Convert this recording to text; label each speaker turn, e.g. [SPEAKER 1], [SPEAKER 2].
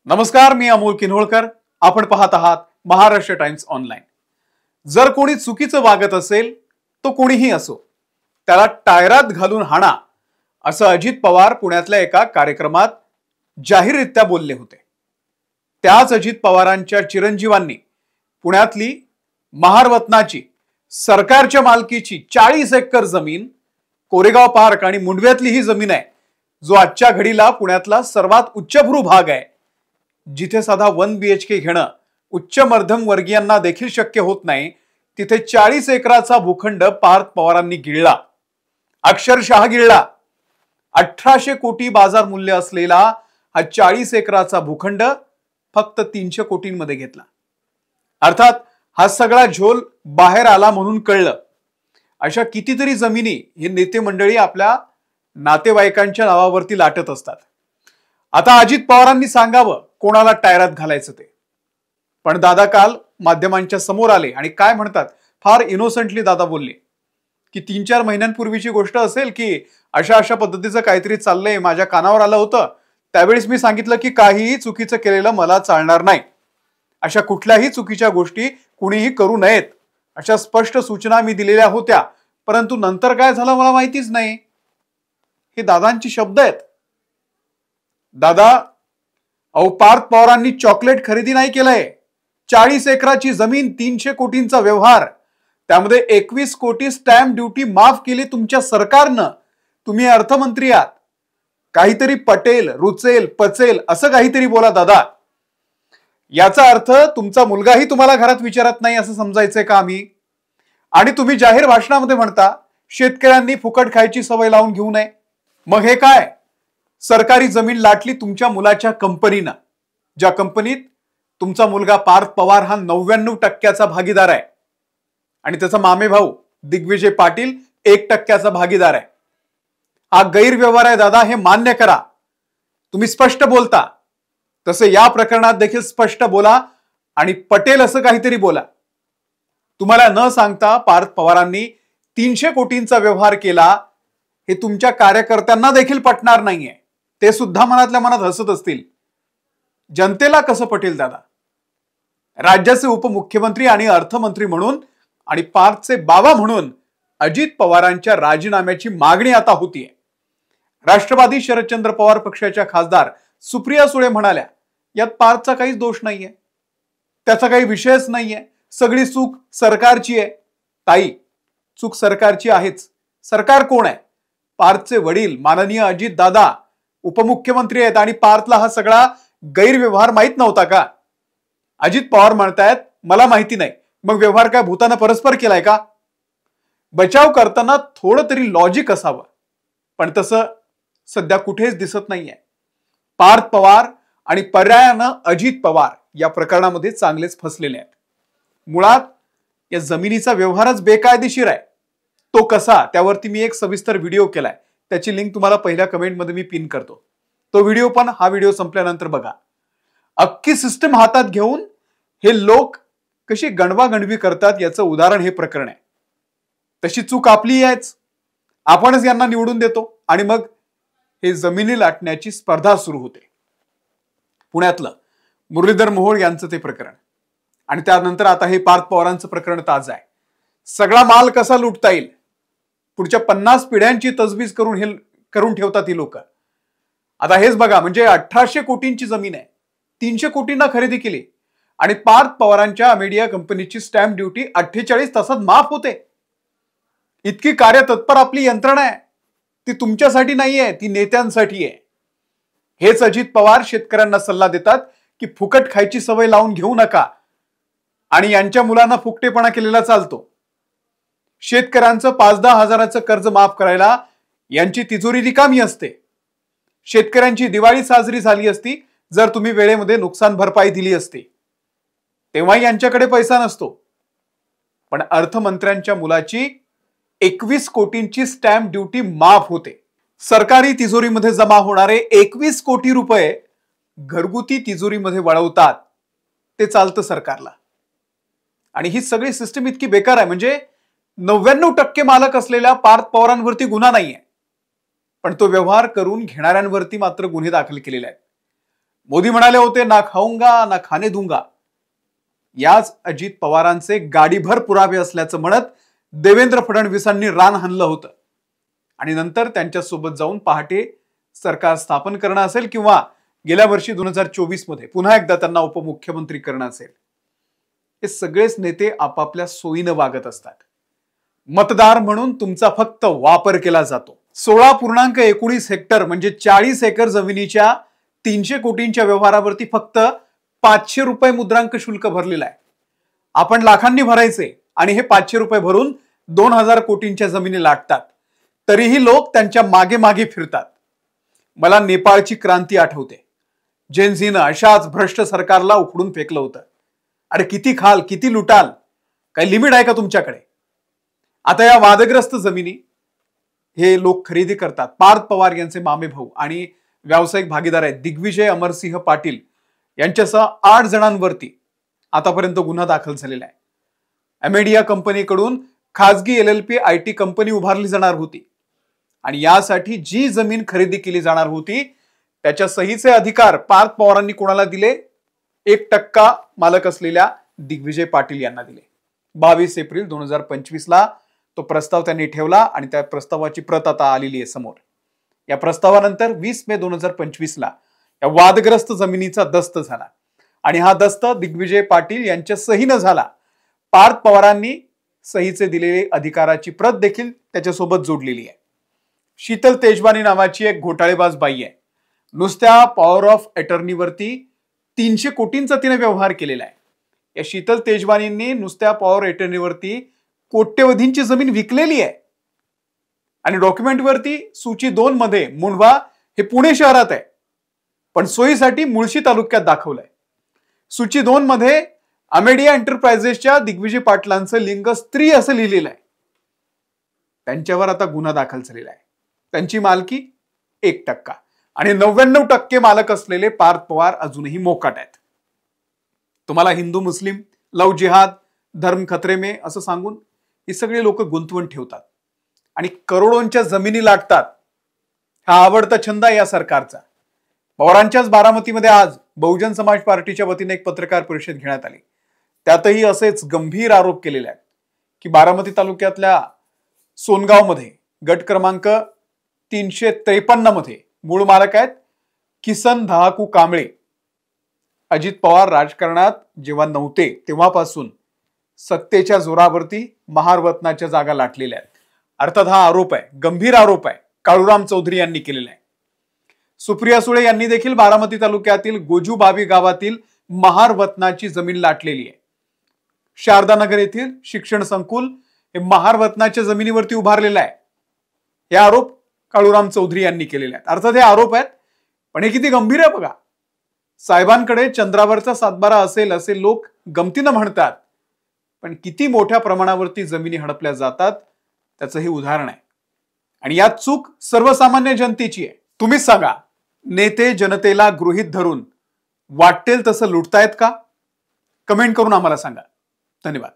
[SPEAKER 1] नमस्कार, मी अमोल किन्होळकर. आपण पाहत आहात महाराष्ट्र टाइम्स ऑनलाईन. जर कोणी चुकीचं वागत असेल तो कोणीही असो, त्याला टायरात घालून हाणा, असं अजित पवार पुण्यातल्या एका कार्यक्रमात जाहीररित्या बोलले होते. त्याच अजित पवारांच्या चिरंजीवांनी पुण्यातली महारवतनाची सरकारच्या मालकीची 40 एकर जमीन, कोरेगाव पार्क आणि मुंडव्यातली ही जमीन आहे, जो आजच्या घडीला पुण्यातला सर्वात उच्चभ्रू भाग आहे, जिथे साधा 1 BHK घेणं उच्च मध्यम वर्गीयांना देखील शक्य होत नाही, तिथे 40 एकराचा भूखंड पार्थ पवारांनी गिळला. अक्षरशः गिळला. 1800 कोटी बाजार मूल्य असलेला हा 40 एकराचा भूखंड फक्त 300 कोटींमध्ये घेतला. अर्थात हा सगळा झोल बाहेर आला म्हणून कळलं. अशा कितीतरी जमिनी हे नेते मंडळी आपल्या नातेवाईकांच्या नावावरती लाटत असतात. आता अजित पवारांनी सांगावं कोणाला टायरात घालायचं ते. पण दादा काल माध्यमांच्या समोर आले आणि काय म्हणतात, फार इनोसंटली दादा बोलले की 3-4 महिन्यांपूर्वीची गोष्ट असेल की अशा अशा पद्धतीचं काहीतरी चाललंय, माझ्या कानावर आलं होतं, त्यावेळेस मी सांगितलं की काहीही चुकीचं केलेलं मला चालणार नाही, अशा कुठल्याही चुकीच्या गोष्टी कुणीही करू नयेत, अशा स्पष्ट सूचना मी दिलेल्या होत्या. परंतु नंतर काय झालं मला माहितीच नाही. हे दादांची शब्द आहेत. दादा, पार्थ पवारांनी चॉकलेट खरेदी नाही केलंय. 40 एकराची जमीन, 300 कोटींचा व्यवहार, त्यामध्ये 21 कोटी स्टॅम्प ड्युटी माफ केली तुमच्या सरकारनं. तुम्ही अर्थमंत्री आहात. काहीतरी पटेल, रुचेल, पचेल असं काहीतरी बोला दादा. याचा अर्थ तुमचा मुलगाही तुम्हाला घरात विचारत नाही असं समजायचंय का आम्ही? आणि तुम्ही जाहीर भाषणामध्ये म्हणता शेतकऱ्यांनी फुकट खायची सवय लावून घेऊ नये. मग हे काय? सरकारी जमीन लाटली तुमच्या मुलाच्या कंपनीनं, ज्या कंपनीत तुमचा मुलगा पार्थ पवार हा 99% भागीदार आहे आणि त्याचा मामे भाऊ दिग्विजय पाटील 1% भागीदार आहे. हा गैरव्यवहार आहे दादा, हे मान्य करा. तुम्ही स्पष्ट बोलता तसे या प्रकरणात देखील स्पष्ट बोला आणि पटेल असं काहीतरी बोला. तुम्हाला न सांगता पार्थ पवारांनी 300 कोटींचा व्यवहार केला हे तुमच्या कार्यकर्त्यांना देखील पटणार नाहीये. ते सुद्धा मनातल्या मनात हसत असतील. जनतेला कसं पटेल दादा? राज्याचे उपमुख्यमंत्री आणि अर्थमंत्री म्हणून आणि पार्थचे बाबा म्हणून अजित पवारांच्या राजीनाम्याची मागणी आता होतीये. राष्ट्रवादी शरदचंद्र पवार पक्षाच्या खासदार सुप्रिया सुळे म्हणाल्या, यात पार्थचा काहीच दोष नाहीये, त्याचा काही विषयच नाहीये, सगळी चूक सरकारची आहे. ताई, चूक सरकारची आहेच. सरकार कोण आहे? पार्थचे वडील माननीय अजित दादा उपमुख्यमंत्री आहेत आणि पार्थला हा सगळा गैरव्यवहार माहित नव्हता का? अजित पवार म्हणतायत मला माहिती नाही. मग व्यवहार काय भूतानं परस्पर केलाय का? बचाव करताना थोडं तरी लॉजिक असावं, पण तसं सध्या कुठेच दिसत नाहीये. पार्थ पवार आणि पर्यायानं अजित पवार या प्रकरणामध्ये चांगलेच फसलेले आहेत. मुळात या जमिनीचा व्यवहारच बेकायदेशीर आहे. तो कसा, त्यावरती मी एक सविस्तर व्हिडिओ केलाय, त्याची लिंक तुम्हाला पहिल्या कमेंटमध्ये मी पिन करतो. तो व्हिडिओ पण हा व्हिडिओ संपल्यानंतर बघा. अख्खी सिस्टम हातात घेऊन हे लोक कशी गणवागणवी करतात याचं उदाहरण हे प्रकरण आहे. तशी चूक आपली आहेच. आपणच यांना निवडून देतो आणि मग हे जमिनी लाटण्याची स्पर्धा सुरू होते. पुण्यातलं मुरलीधर मोहोळ यांचं ते प्रकरण आणि त्यानंतर आता हे पार्थ पवारांचं प्रकरण ताजं आहे. सगळा माल कसा लुटता येईल, पुढच्या 50 पिढ्यांची तजवीज करून ठेवतात ही लोक. आता हेच बघा, म्हणजे 1800 कोटींची जमीन आहे, 300 कोटींना खरेदी केली आणि पार्थ पवारांच्या मीडिया कंपनीची स्टॅम्प ड्युटी 48 तासात माफ होते. इतकी कार्यतत्पर आपली यंत्रणा आहे. ती तुमच्यासाठी नाहीये, ती नेत्यांसाठी आहे. हेच अजित पवार शेतकऱ्यांना सल्ला देतात की फुकट खायची सवय लावून घेऊ नका आणि यांच्या मुलांना फुकटेपणा केलेला चालतो. शेतकऱ्यांचं 5-10 हजाराचं कर्ज माफ करायला यांची तिजोरी रिकामी असते. शेतकऱ्यांची दिवाळी साजरी झाली असती जर तुम्ही वेळेमध्ये नुकसान भरपाई दिली असती. तेव्हा यांच्याकडे पैसा नसतो. पण अर्थमंत्र्यांच्या मुलाची 21 कोटींची स्टॅम्प ड्युटी माफ होते. सरकारी तिजोरीमध्ये जमा होणारे 21 कोटी रुपये घरगुती तिजोरीमध्ये वळवतात. ते चालतं सरकारला. आणि ही सगळी सिस्टम इतकी बेकार आहे, म्हणजे 99% मालक असलेल्या पार्थ पवारांवरती गुन्हा नाहीये, पण तो व्यवहार करून घेणाऱ्यांवरती मात्र गुन्हे दाखल केलेले आहेत. मोदी म्हणाले होते, ना खाऊंगा ना खाने दूंगा. याच अजित पवारांचे गाडीभर पुरावे असल्याचं म्हणत देवेंद्र फडणवीसांनी रान हाणलं होतं आणि नंतर त्यांच्यासोबत जाऊन पहाटे सरकार स्थापन करणं असेल किंवा गेल्या वर्षी 2024 मध्ये पुन्हा एकदा त्यांना उपमुख्यमंत्री करणं असेल, हे सगळेच नेते आपापल्या सोयीनं वागत असतात. मतदार म्हणून तुमचा फक्त वापर केला जातो. 16.19 हेक्टर म्हणजे 40 एकर जमिनीच्या 300 कोटींच्या व्यवहारावरती फक्त 500 रुपये मुद्रांक शुल्क भरलेलं आहे. आपण लाखांनी भरायचे आणि हे 500 रुपये भरून 2000 कोटींच्या जमिनी लाटतात. तरीही लोक त्यांच्या मागे मागे फिरतात. मला नेपाळची क्रांती आठवते. जेनझीनं अशाच भ्रष्ट सरकारला उखडून फेकलं होतं. अरे किती खाल, किती लुटाल, काही लिमिट आहे का तुमच्याकडे? आता या वादग्रस्त जमिनी हे लोक खरेदी करतात. पार्थ पवार यांचे मामे भाऊ आणि व्यावसायिक भागीदार आहेत दिग्विजय अमरसिंह पाटील यांच्यासह 8 जणांवरती आतापर्यंत गुन्हा दाखल झालेला आहे. अमेडिया कंपनीकडून खासगी LLP IT कंपनी उभारली जाणार होती आणि यासाठी जी जमीन खरेदी केली जाणार होती त्याच्या सहीचे अधिकार पार्थ पवारांनी कोणाला दिले? 1% मालक असलेल्या दिग्विजय पाटील यांना दिले. 22 एप्रिल 2025 ला तो प्रस्ताव त्यांनी ठेवला आणि त्या प्रस्तावाची प्रत आता आलेली आहे समोर. या प्रस्तावानंतर 20 मे 2025 ला या वादग्रस्त जमिनीचा दस्त झाला आणि हा दस्त दिग्विजय पाटील यांच्या सहीनं झाला. पार्थ पवारांनी सहीचे दिलेले अधिकाराची प्रत देखील त्याच्यासोबत जोडलेली आहे. शीतल तेजवानी नावाची एक घोटाळेबाज बाई आहे. नुसत्या पॉवर ऑफ अटर्नीवरती 300 कोटींचा तिने व्यवहार केलेला आहे. या शीतल तेजवानींनी नुसत्या पॉवर अटर्नीवरती कोट्यवधींची जमीन विकलेली आहे आणि डॉक्युमेंटवरती सूची 2 मध्ये मुंढवा हे पुणे शहरात आहे, पण सोयीसाठी मुळशी तालुक्यात दाखवलंय. सूची 2 मध्ये अमेडिया एंटरप्राइजेसच्या दिग्विजय पाटलांचं लिंग स्त्री असं लिहिलेलं आहे. त्यांच्यावर आता गुन्हा दाखल झालेला आहे. त्यांची मालकी 1% आणि 99% मालक असलेले पार्थ पवार अजूनही मोकाट आहेत. तुम्हाला हिंदू मुस्लिम, लव जिहाद, धर्म खतरे में असं सांगून ही सगळी लोक गुंतवून ठेवतात आणि करोडोंच्या जमिनी लाटतात. हा आवडता छंद आहे या सरकारचा. पवारांच्याच बारामतीमध्ये आज बहुजन समाज पार्टीच्या वतीने एक पत्रकार परिषद घेण्यात आली. त्यातही असेच गंभीर आरोप केलेले आहेत की बारामती तालुक्यातल्या सोनगाव मध्ये गट क्रमांक 353 मध्ये मूळ मालक आहेत किसन दहाकू कांबळे. अजित पवार राजकारणात जेव्हा नव्हते तेव्हापासून सत्तेच्या जोरावरती महारवतनाच्या जागा लाटलेल्या आहेत. अर्थात हा आरोप आहे, गंभीर आरोप आहे, काळूराम चौधरी यांनी केलेला आहे. सुप्रिया सुळे यांनी देखील बारामती तालुक्यातील गोजूबावी गावातील महारवतनाची जमीन लाटलेली आहे. शारदानगर येथील शिक्षण संकुल हे महारवतनाच्या जमिनीवरती उभारलेलं आहे. हे आरोप काळूराम चौधरी यांनी केलेले आहेत. अर्थात हे आरोप आहेत, पण हे किती गंभीर आहे बघा. साहेबांकडे चंद्रावरचा सातबारा असेल असे लोक गमतीनं म्हणतात, पण किती मोठ्या प्रमाणावरती जमिनी हडपल्या जातात त्याचं हे उदाहरण आहे. आणि यात चूक सर्वसामान्य जनतेची आहे. तुम्हीच सांगा, नेते जनतेला गृहीत धरून वाटेल तसं लुटतायत का? कमेंट करून आम्हाला सांगा. धन्यवाद.